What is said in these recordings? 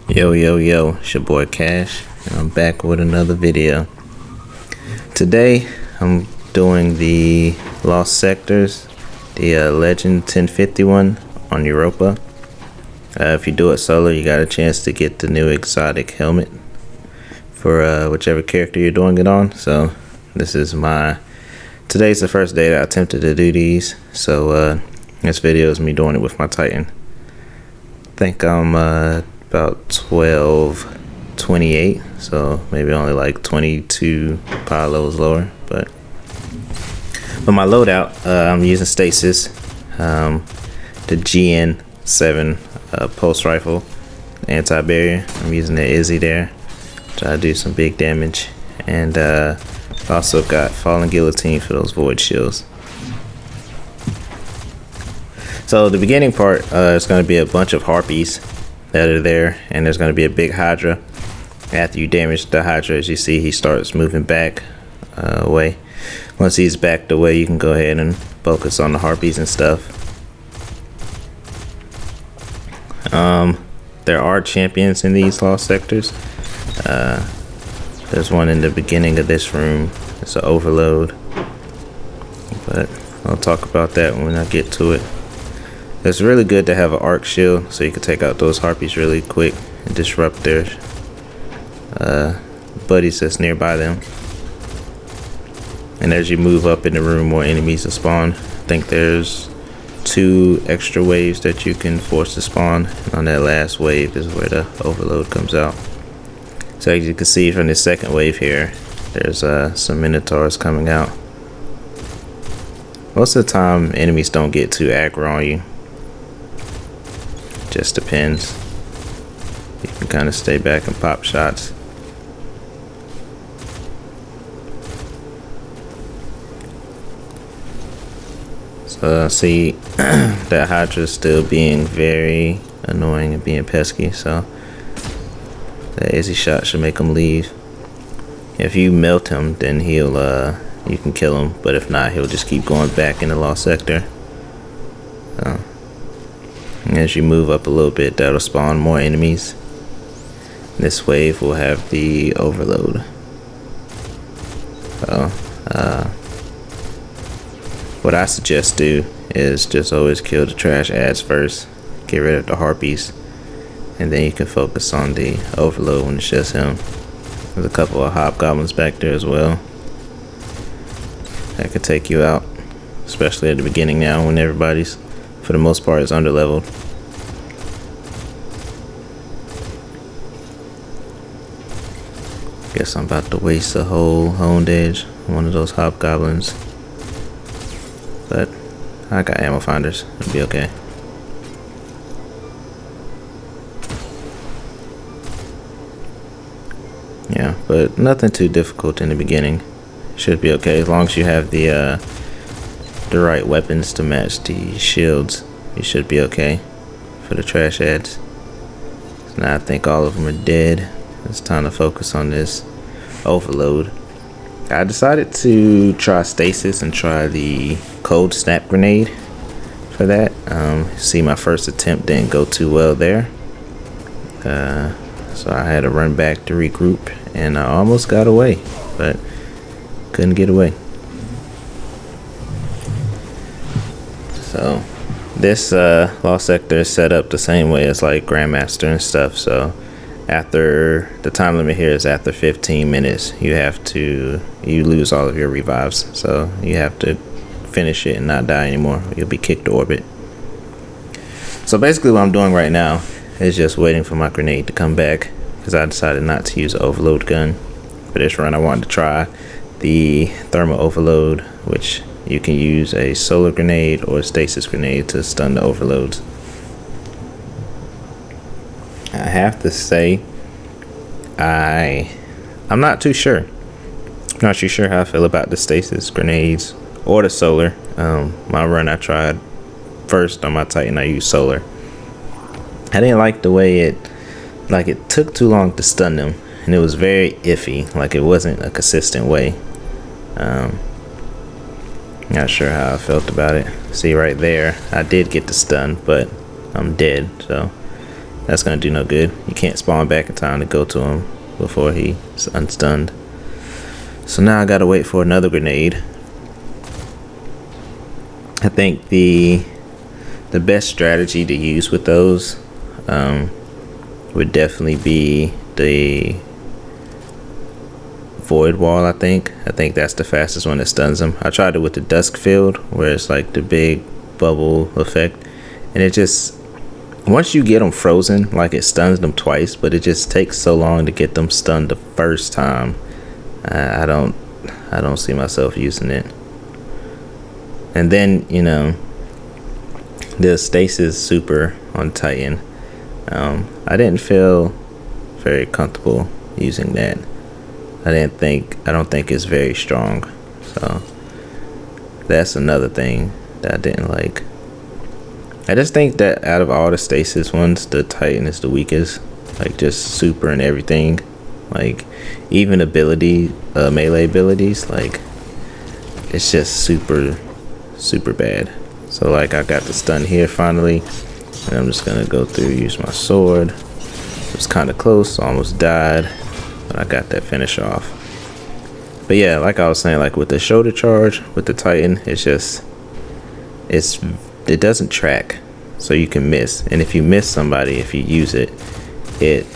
Yo, yo, yo, it's your boy Cash, and I'm back with another video. Today, I'm doing the Lost Sectors, the Legend 1051 on Europa. If you do it solo, you got a chance to get the new exotic helmet for whichever character you're doing it on. So, today's the first day that I attempted to do these. So, this video is me doing it with my Titan. I think I'm about 1228, so maybe only like 22 pilos lower. But my loadout, I'm using stasis, the GN7 pulse rifle, anti-barrier. I'm using the Izzy there, try to do some big damage, and also got fallen guillotine for those void shields. So the beginning part is going to be a bunch of harpies that are there, and there's going to be a big Hydra. After you damage the Hydra, as you see, he starts moving back away. Once he's backed away, you can go ahead and focus on the harpies and stuff. There are champions in these lost sectors. There's one in the beginning of this room. It's an overload, but I'll talk about that when I get to it. It's really good to have an arc shield so you can take out those harpies really quick and disrupt their buddies that's nearby them. And as you move up in the room, more enemies will spawn. I think there's 2 extra waves that you can force to spawn. And on that last wave is where the overload comes out. So as you can see from the second wave here, there's some minotaurs coming out. Most of the time, enemies don't get too aggro on you. Just depends. You can kind of stay back and pop shots. So see that Hydra is still being very annoying and being pesky, so that Izzy shot should make him leave. If you melt him, then he'll you can kill him, but if not, he'll just keep going back in the lost sector. So as you move up a little bit, that'll spawn more enemies. This wave will have the overload. So, what I suggest do is just always kill the trash ads first, get rid of the harpies, and then you can focus on the overload when it's just him. There's a couple of hobgoblins back there as well that could take you out, especially at the beginning now when everybody's, for the most part, is underleveled. Guess I'm about to waste a whole honed edge on one of those hobgoblins, but I got ammo finders, it'll be okay. Yeah, but nothing too difficult in the beginning. Should be okay as long as you have the right weapons to match the shields. You should be okay for the trash ads. So now I think all of them are dead. It's time to focus on this overload. I decided to try stasis and try the cold snap grenade for that. See, my first attempt didn't go too well there. So I had to run back to regroup, and I almost got away, but couldn't get away. So this lost sector is set up the same way as like Grandmaster and stuff. So after the time limit here is after 15 minutes, you lose all of your revives. So you have to finish it and not die anymore. You'll be kicked to orbit. So basically what I'm doing right now is just waiting for my grenade to come back, because I decided not to use an overload gun for this run. I wanted to try the thermal overload, which you can use a solar grenade or a stasis grenade to stun the overloads. I have to say, I'm not too sure. I'm not too sure how I feel about the stasis grenades or the solar. My run I tried first on my Titan, I used solar. I didn't like the way it took too long to stun them, and it was very iffy. Like, it wasn't a consistent way. Not sure how I felt about it. See right there, I did get the stun, but I'm dead, so that's gonna do no good. You can't spawn back in time to go to him before he's unstunned. So now I gotta wait for another grenade. I think the best strategy to use with those would definitely be the void wall. I think that's the fastest one that stuns them. I tried it with the dusk field, where it's like the big bubble effect, and it just, once you get them frozen, like, it stuns them twice, but it just takes so long to get them stunned the first time. I don't see myself using it. And then, you know, the stasis super on Titan, I didn't feel very comfortable using that. I don't think it's very strong. So that's another thing that I didn't like. I just think that out of all the stasis ones, the Titan is the weakest. Like, just super and everything. Like, even melee abilities, like, it's just super bad. So, like, I got the stun here finally, and I'm just gonna go through, use my sword. It was kind of close, almost died, but I got that finish off. But yeah, like I was saying, like, with the shoulder charge with the Titan, it doesn't track, so you can miss. And if you miss somebody, if you use it, it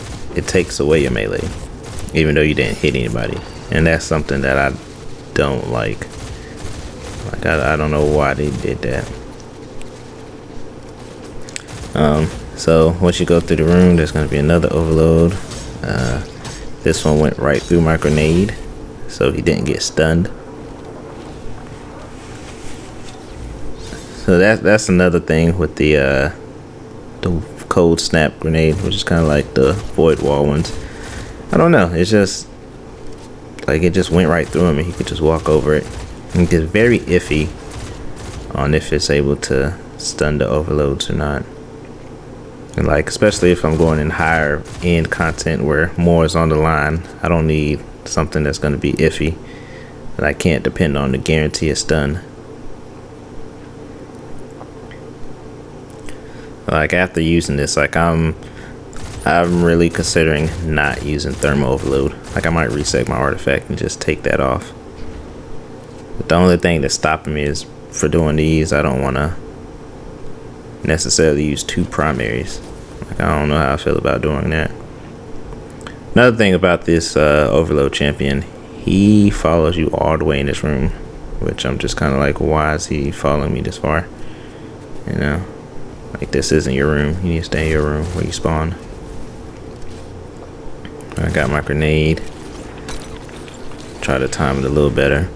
takes away your melee, even though you didn't hit anybody. And that's something that I don't like. Like, I don't know why they did that. So once you go through the room, there's going to be another overload. This one went right through my grenade, so he didn't get stunned. So that's another thing with the cold snap grenade, which is kind of like the void wall ones. I don't know, it's just like, it just went right through him and he could just walk over it. And it gets very iffy on if it's able to stun the overloads or not. And, like, especially if I'm going in higher end content where more is on the line, I don't need something that's going to be iffy that I can't depend on to guarantee a stun. Like, after using this, like, I'm really considering not using thermal overload. Like, I might reset my artifact and just take that off. But the only thing that's stopping me is, for doing these, I don't want to necessarily use 2 primaries. Like, I don't know how I feel about doing that. Another thing about this overload champion, he follows you all the way in this room, which I'm just kind of like, why is he following me this far? You know, like, this isn't your room. You need to stay in your room where you spawn. I got my grenade. Try to time it a little better.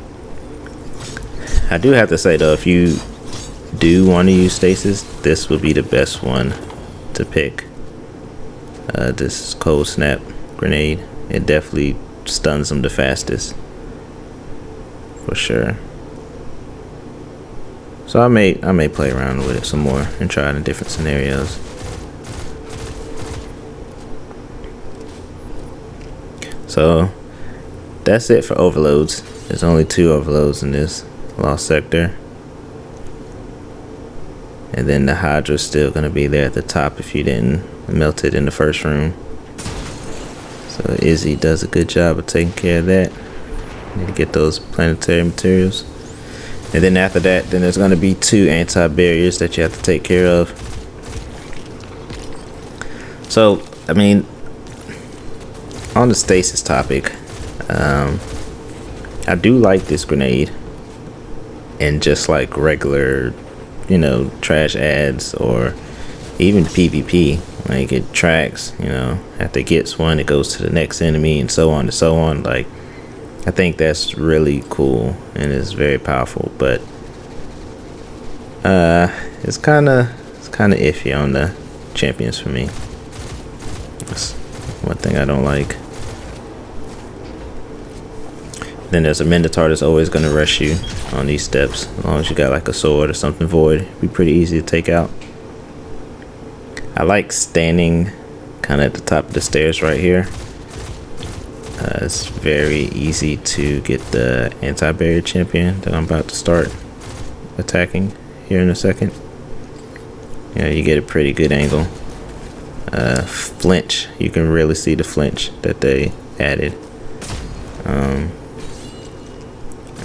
I do have to say though, if you do want to use stasis, this would be the best one to pick. This cold snap grenade, it definitely stuns them the fastest, for sure. So I may play around with it some more and try it in different scenarios. So that's it for overloads. There's only 2 overloads in this lost sector, and then the Hydra's still gonna be there at the top if you didn't melt it in the first room. So Izzy does a good job of taking care of that. Need to get those planetary materials, and then after that, then there's gonna be 2 anti-barriers that you have to take care of. So I mean, on the stasis topic, I do like this grenade. And just like regular, you know, trash ads or even PvP, like, it tracks, you know, after it gets one, it goes to the next enemy and so on and so on. Like, I think that's really cool and it's very powerful, but it's kind of iffy on the champions for me. That's one thing I don't like. Then there's a Minotaur that's always going to rush you on these steps. As long as you got like a sword or something void, it'd be pretty easy to take out. I like standing kind of at the top of the stairs right here. It's very easy to get the anti-barrier champion that I'm about to start attacking here in a second. Yeah, you get a pretty good angle. flinch. You can really see the flinch that they added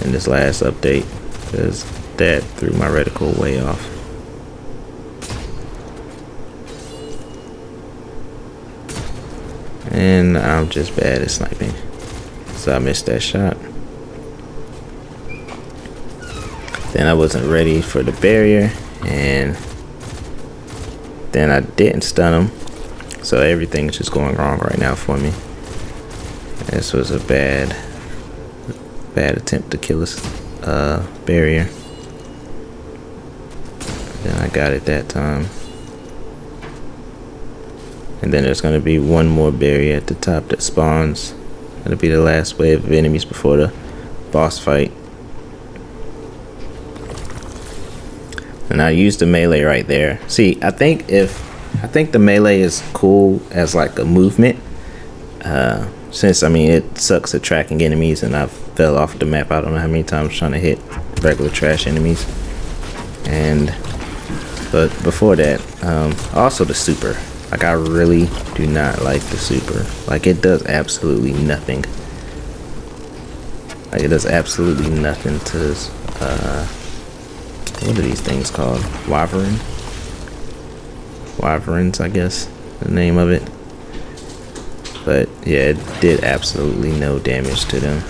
in this last update, because that threw my reticle way off. And I'm just bad at sniping, so I missed that shot. Then I wasn't ready for the barrier, and then I didn't stun him, so everything's just going wrong right now for me. This was a bad attempt to kill this barrier. Then I got it that time. And then there's going to be one more barrier at the top that spawns. That'll be the last wave of enemies before the boss fight. And I used the melee right there. See, I think the melee is cool as like a movement. Since I mean it sucks at tracking enemies, and I fell off the map I don't know how many times trying to hit regular trash enemies. But before that, also the super. Like, I really do not like the super. Like, it does absolutely nothing. Like, it does absolutely nothing to what are these things called? Wyverns, I guess, the name of it. But yeah, it did absolutely no damage to them.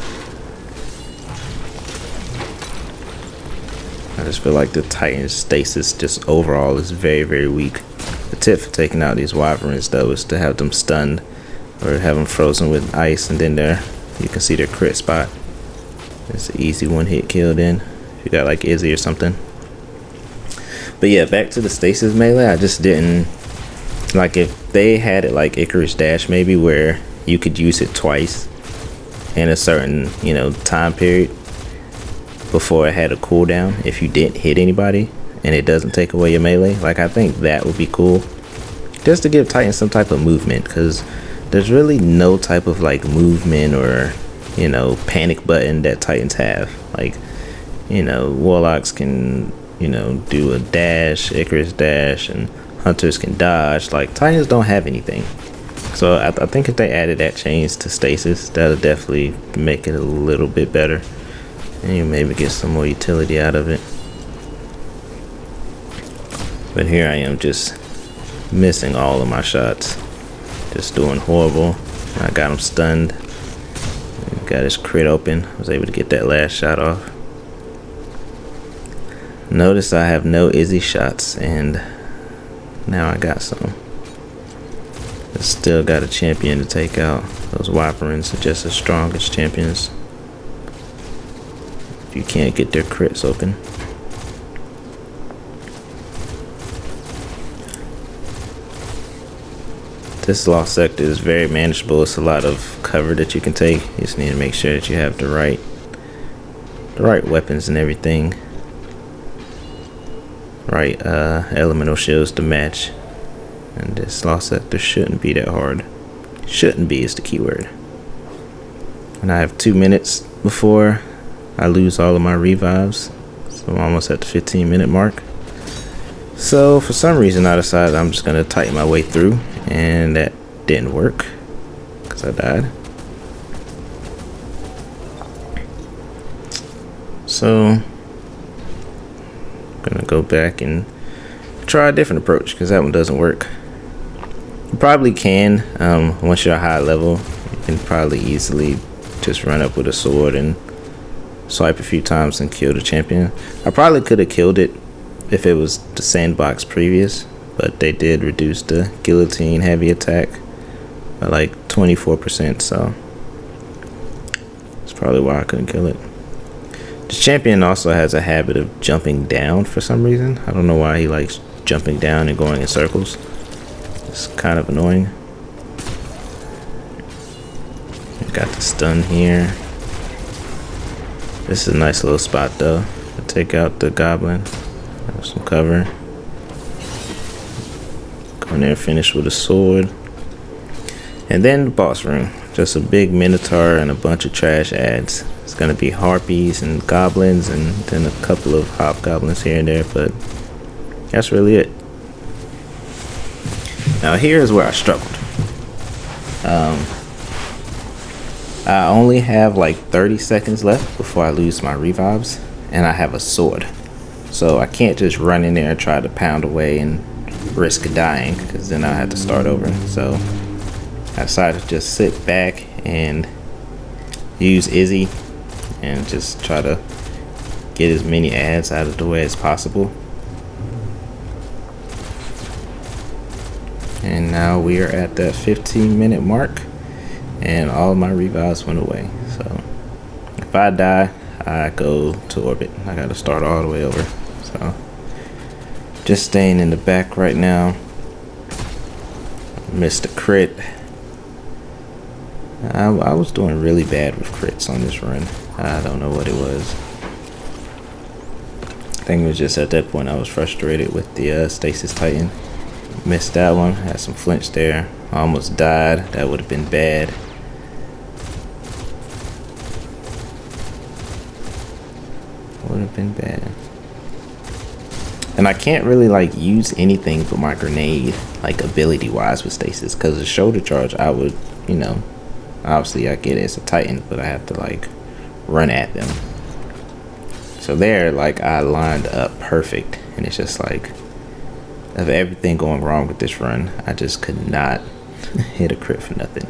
I just feel like the Titan's stasis just overall is very, very weak. The tip for taking out these Wyverns though is to have them stunned or have them frozen with ice, and then you can see their crit spot. It's an easy one hit kill then, if you got like Izzy or something. But yeah, back to the stasis melee. I just didn't like, if they had it like Icarus Dash maybe, where you could use it twice in a certain, time period before it had a cooldown if you didn't hit anybody, and it doesn't take away your melee. Like, I think that would be cool, just to give Titan some type of movement, because there's really no type of like movement or panic button that Titans have. Like, Warlocks can do a dash, Icarus Dash, and Hunters can dodge. Like, Titans don't have anything. So I think if they added that change to stasis, that'll definitely make it a little bit better, and you maybe get some more utility out of it. But here I am just missing all of my shots, just doing horrible. I got him stunned, got his crit open, was able to get that last shot off. Notice I have no Izzy shots, and now I got some. I still got a champion to take out. Those Wyverns are just as strong as champions if you can't get their crits open. This lost sector is very manageable. It's a lot of cover that you can take. You just need to make sure that you have the right weapons and everything. Right elemental shields to match. And this lost sector shouldn't be that hard. Shouldn't be is the keyword. And I have 2 minutes before I lose all of my revives. So I'm almost at the 15-minute mark. So for some reason I decided I'm just gonna tighten my way through, and that didn't work because I died. So I'm gonna go back and try a different approach, because that one doesn't work. You probably can, once you're a high level, you can probably easily just run up with a sword and swipe a few times and kill the champion. I probably could have killed it if it was the sandbox previous, but they did reduce the guillotine heavy attack by like 24%, so that's probably why I couldn't kill it. The champion also has a habit of jumping down for some reason. I don't know why he likes jumping down and going in circles. It's kind of annoying. Got the stun here. This is a nice little spot though to take out the goblin. Have some cover. Go in there and finish with a sword. And then the boss room. Just a big minotaur and a bunch of trash ads. It's gonna be harpies and goblins, and then a couple of hobgoblins here and there, but that's really it. Now here's where I struggled. I only have like 30 seconds left before I lose my revives, and I have a sword. So I can't just run in there and try to pound away and risk dying, because then I have to start over. So I decided to just sit back and use Izzy and just try to get as many ads out of the way as possible. And now we are at that 15-minute mark, and all my revives went away. So if I die, I go to orbit. I gotta start all the way over. So just staying in the back right now. Missed a crit. I was doing really bad with crits on this run. I don't know what it was. I think it was just at that point I was frustrated with the Stasis Titan. Missed that one. Had some flinch there. I almost died. That would have been bad. Would have been bad. And I can't really like use anything but my grenade, like ability wise with Stasis, because the shoulder charge I would, you know, obviously I get it as a Titan, but I have to like run at them. So there, like, I lined up perfect, and it's just like, of everything going wrong with this run, I just could not hit a crit for nothing.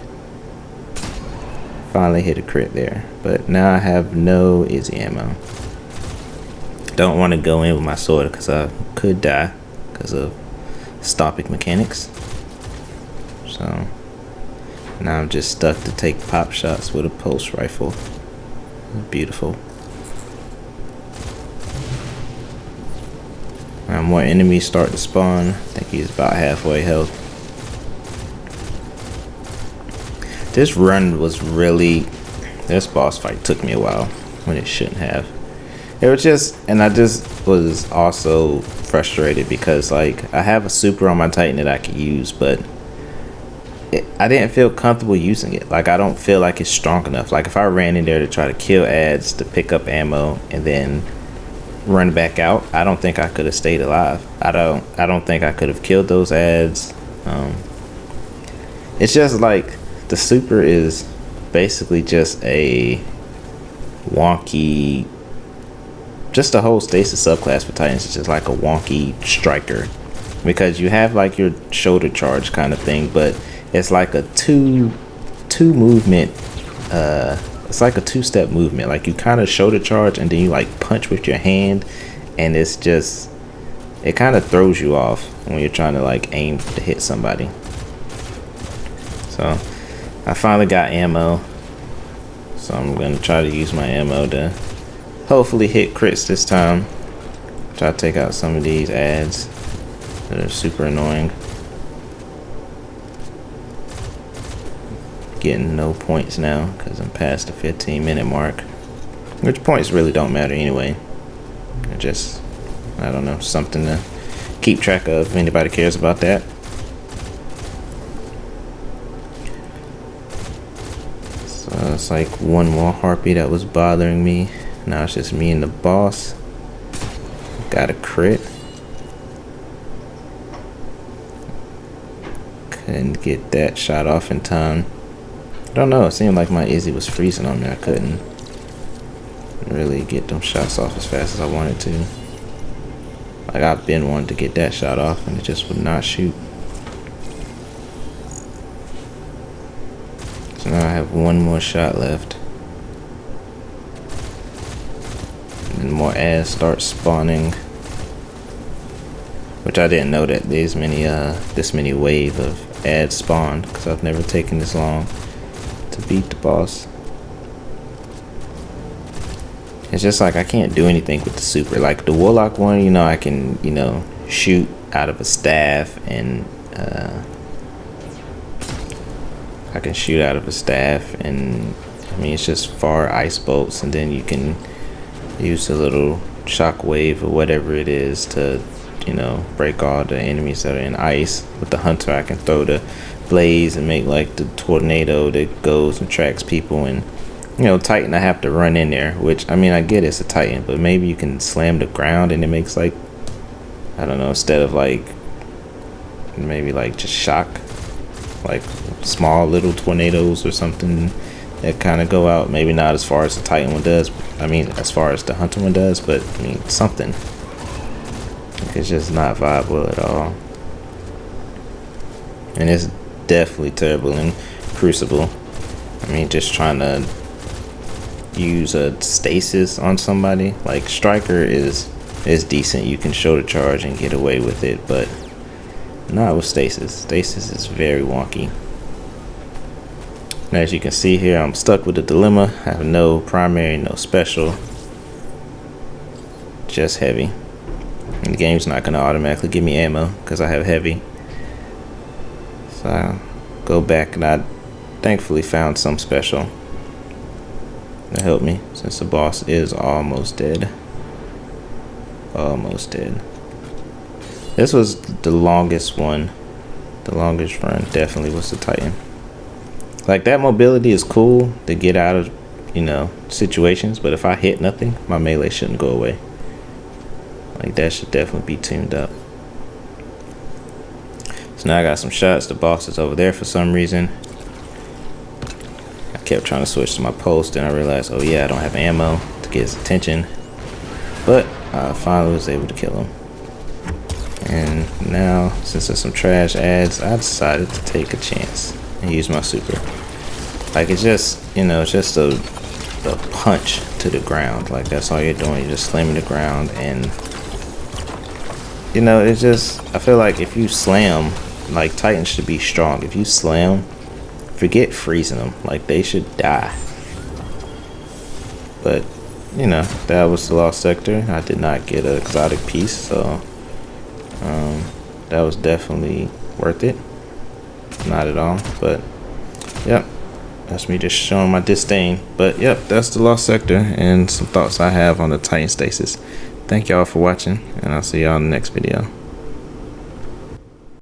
Finally hit a crit there, but now I have no Izzy ammo. Don't want to go in with my sword because I could die because of stopping mechanics. So now I'm just stuck to take pop shots with a pulse rifle. Beautiful. Now more enemies start to spawn. I think he's about halfway health. This run was really, this boss fight took me a while when it shouldn't have. It was just, and I just was also frustrated because like I have a super on my Titan that I could use, but I didn't feel comfortable using it. Like I don't feel like it's strong enough. Like if I ran in there to try to kill ads to pick up ammo and then run back out, I don't think I could have stayed alive. I don't think I could have killed those ads. It's just like the super is basically just a wonky, just the whole Stasis subclass for Titans is just like a wonky striker, because you have like your shoulder charge kind of thing, but it's like a two movement, it's like a two-step movement. Like you kind of shoulder charge and then you like punch with your hand, and it's just, it kind of throws you off when you're trying to like aim to hit somebody. So I finally got ammo, so I'm gonna try to use my ammo to hopefully hit crits this time. Try to take out some of these ads that are super annoying. Getting no points now because I'm past the 15-minute mark, which points really don't matter anyway. They're just, I don't know, something to keep track of if anybody cares about that. So it's like one more harpy that was bothering me. Now it's just me and the boss. Got a crit. Couldn't get that shot off in time. I don't know, it seemed like my Izzy was freezing on me. I couldn't really get them shots off as fast as I wanted to. Like I've been wanting to get that shot off and it just would not shoot. So now I have one more shot left. And then more ads start spawning. Which I didn't know that this many wave of ads spawned, because I've never taken this long to beat the boss. It's just like I can't do anything with the super. Like the Warlock one, you know, I can, you know, shoot out of a staff, and I can shoot out of a staff, and I mean it's just far ice bolts, and then you can use a little shock wave or whatever it is to, you know, break all the enemies that are in ice. With the hunter I can throw the blaze and make like the tornado that goes and tracks people. And you know, Titan I have to run in there, which I mean I get it's a Titan, but maybe you can slam the ground and it makes like, I don't know, instead of like maybe like just shock, like small little tornadoes or something that kind of go out. Maybe not as far as the Titan one does. I mean, as far as the Hunter one does, but I mean something. It's just not viable at all. And it's definitely terrible in Crucible. I mean, just trying to use a stasis on somebody. Like Striker is decent. You can show the charge and get away with it, but not with stasis. Stasis is very wonky. And as you can see here, I'm stuck with a dilemma. I have no primary, no special, just heavy. And the game's not gonna automatically give me ammo because I have heavy. So I'll go back, and I thankfully found some special to help me since the boss is almost dead. Almost dead. This was the longest one. The longest run definitely was the Titan. Like, that mobility is cool to get out of, you know, situations, but if I hit nothing, my melee shouldn't go away. Like, that should definitely be tuned up. So now I got some shots. The boss is over there for some reason. I kept trying to switch to my post, and I realized, oh yeah, I don't have ammo to get his attention. But I finally was able to kill him. And now, since there's some trash ads, I decided to take a chance and use my super. Like, it's just, you know, it's just a punch to the ground. Like, that's all you're doing. You're just slamming the ground, and you know, it's just, I feel like if you slam, like, Titans should be strong. If you slam, forget freezing them. Like, they should die. But, you know, that was the Lost Sector. I did not get an exotic piece, so that was definitely worth it. Not at all, but yep, that's me just showing my disdain. But yep, that's the Lost Sector and some thoughts I have on the Titan stasis. Thank y'all for watching, and I'll see y'all in the next video.